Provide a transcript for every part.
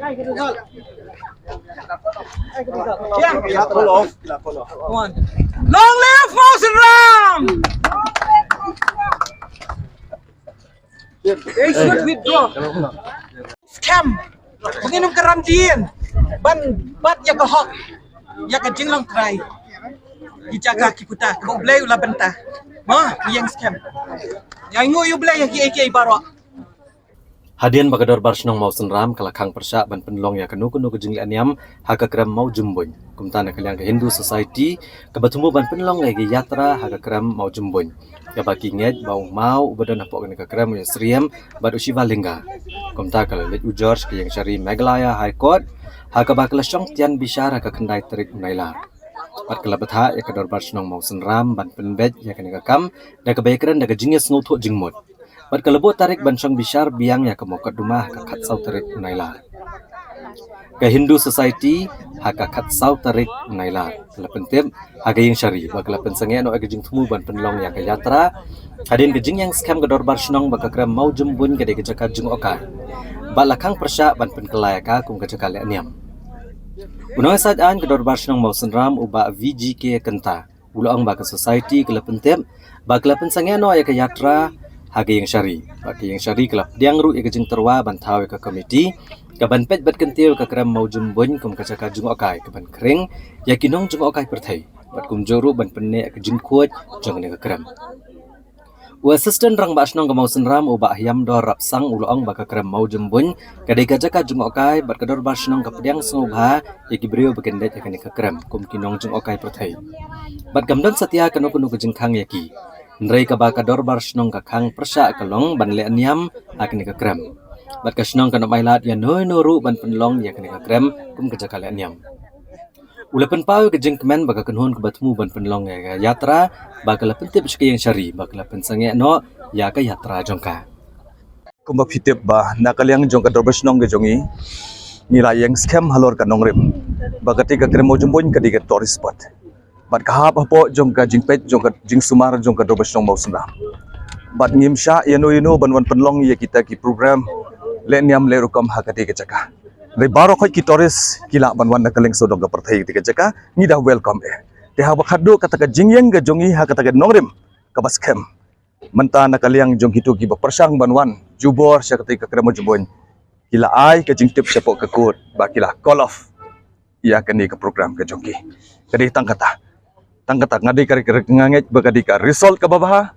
Long live Moses Ram! They should withdraw. Scam. Penginum keramdian. Bat ya kehok. Ya kajing long try. Dijaga kiputa. Kau belai ulah bentah. Mah, yang scam. Yang ingu belai yang ki barok. Hadian bagador barsnong mau senram kalakang persyak ban penlong ya kanu kejing lianiam haka kram mau jumboy kumtana kaliang ke Hindu Society kebetumu ban penlong lagi yatra haka kram mau jumboy ya baki ngej mau badan apok ke kram ya seriam badu shiva lingga kumta kalalit ujors ke yang syari Meghalaya High Court haka bakal syong tian bishara haka kendai terik unailar pat kalabetha ya kador barsnong mau senram ban penbej ya kene kam da kebaikran da kejingnya snutu jingmut Bat kalebo tarik bansong bishar biang ya kemokat rumah kakat sau tarik unailar. Ke Hindu Society haka kat sau tarik unailar. Kelapentip haga yang syari bakal pensangnya no agajing tumu ban penlong yang ke yatra. Hadin gejing yang scam gedor barsnong baka kram mau jembun gede kejaka jung oka. Bat lakang persyak ban penkelayaka kum kejaka leaniam. Unang sadaan gedor barsnong mau senram uba VGK kenta. Ulang baka society kelapentip bakal pensangnya no ya ke yatra. Hagi yang syari kelap diangru ya kejing terwa bantau ke komiti kaban pet bat kentil ke kram mau jumbun kum kacaka jung okai kaban kering ya kinong jung okai perthai bat kum joru ban penne ke jing kuat jung ne ke kram u assistant rang basnong ke mau senram u ba hiam dor rapsang ulong ba ke kram mau jumbun kadai kacaka jung okai bat kedor basnong ke pediang sngobha ya kibrio bekendet ya ke kram kum kinong jung okai perthai bat gamdan setia kanu ke jing khang ya ki Nrai ka baka dorbar snong ka khang persyak kalong ban le aniam akni ka krem. Bat ka snong ka mailat ya noi noru ban penlong ya kni ka krem kum ka jakale aniam. Ulapan pau ka jeng kemen baka kenhon ka batmu ban penlong ya yatra baka la pentip ski yang syari baka la pensange no ya ka yatra jongka. Kumba fitip ba nakaliang jongka dorbar snong ka jongi nilai yang scam halor ka nongrim. Baka tika krem mo jumbon ka diga tourist spot. Bat kahap apo jongka jingpet jongka jing sumar jongka dobesnong mau senda. Bat ngimsha yano banwan penlong ya kita ki program leniam lerukam hakati kecaka. Dari baro khoi ki toris kila banwan nakaleng sodong ka perthai ti kecaka ni dah welcome Te ha bakhadu kata ka jingyeng ga jongi ha kata ka nongrim ka baskem. Menta nakaliang jong hitu ki persang banwan jubor sya kata ka kremo jubon. Kila ai ka jingtip sepok ka kut ba kila call off ya kani ka program ka jongki. Kadi tangkata ngadi kari nganget bagadi ka result ka babaha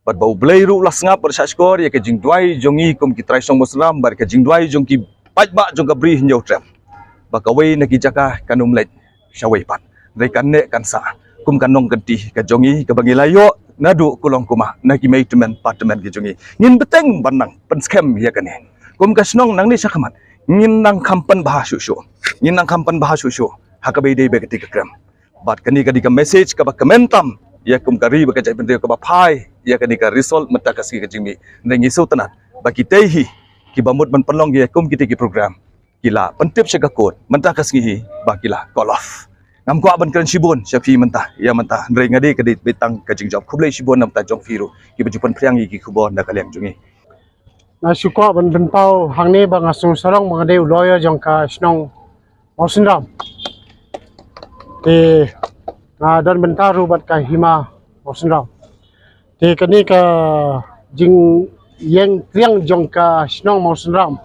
bat bau bleiru ulah sengap bersya skor ya ke jing duai jongi kum ki trai song muslim bar ke jing duai jong ki pajba jong ka bri hinjau trap bakawai na ki jaka kanum lek syawai pat dai kan ne kan sa kum kanong genti ka jongi ka bangilayo nadu kulong kuma na ki maintenance department ki jongi ngin beteng banang pen scam ya kane kum ka snong nang ni sakamat ngin nang kampan bahasyu hakabai dei begati ka kram bat kani kadi ka message ka ba kementam ya kum kari ba kajai pentiu ka ba phai ya kani ka result mata kasi ka jingmi nang isu tanat baki tehi ki bamut ban penlong ya kum kiti ki program kila pentip syaga kod mata kasngi ba kila call off ngam ko ban kran sibon syafi menta ya menta ndrei ngadi kadi betang ka jing job khublei sibon nam ta jong firu ki bajupan priang ki khubon da kaliang jungi na syukur ban bentau hang ni bang asung sarong mangade lawyer jong ka snong Mosindram di dan bentaru bat ka hima Mosindram di kani ka jing yang triang jong ka snong Mosindram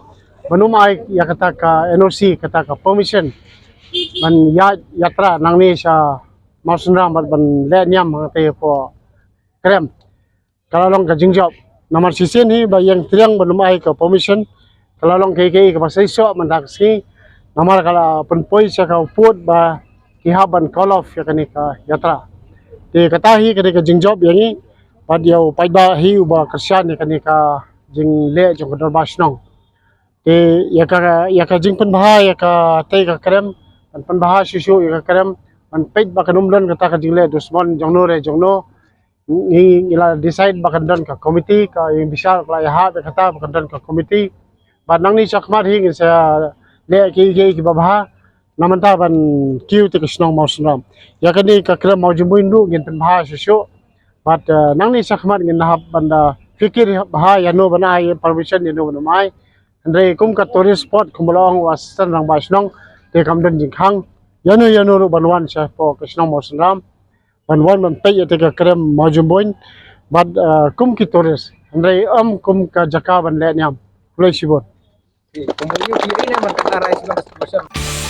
banumai ya kata ka NOC kata ka permission ban yatra nang ni sa Mosindram bat ban le nyam te po krem kalau long ka jing job nomor sisen hi ba yang triang banumai ka permission kalau long ke ka pasaiso mandaksi nomor kala penpoi sa ka uput ba kihaban call off ya kani ka yatra di katahi kani ka jing job yangi padiau paiba hi uba kersian ya kani ka jing le jong ka basnong di ya ka jing penbaha ya ka te ka krem dan penbaha susu ya ka krem an peit ba kanumlan kata ka jing le dusmon jongno ni ila decide ba kandan ka committee ka yang bisa kala ya ha kata ba kandan ka committee ba nang ni sakmar hi sa le ki babaha namanta ban kiu te kisnong Mosindram ya kani ka kram mau jumuindu ngin penbaha susu but nang ni sakmat ngin nahap banda fikir baha ya no bana permission ya no bana mai Andre kum ka tourist spot kumbalong wastan rang ba snong te kamdan jingkhang yanu ru banwan sha po ka snong mo sanram banwan man pe te ka krem majumboin bad kum ki tourist Andre kum ka jaka ban le nyam kulai sibot Kemudian kiri ni memang tak arah Islam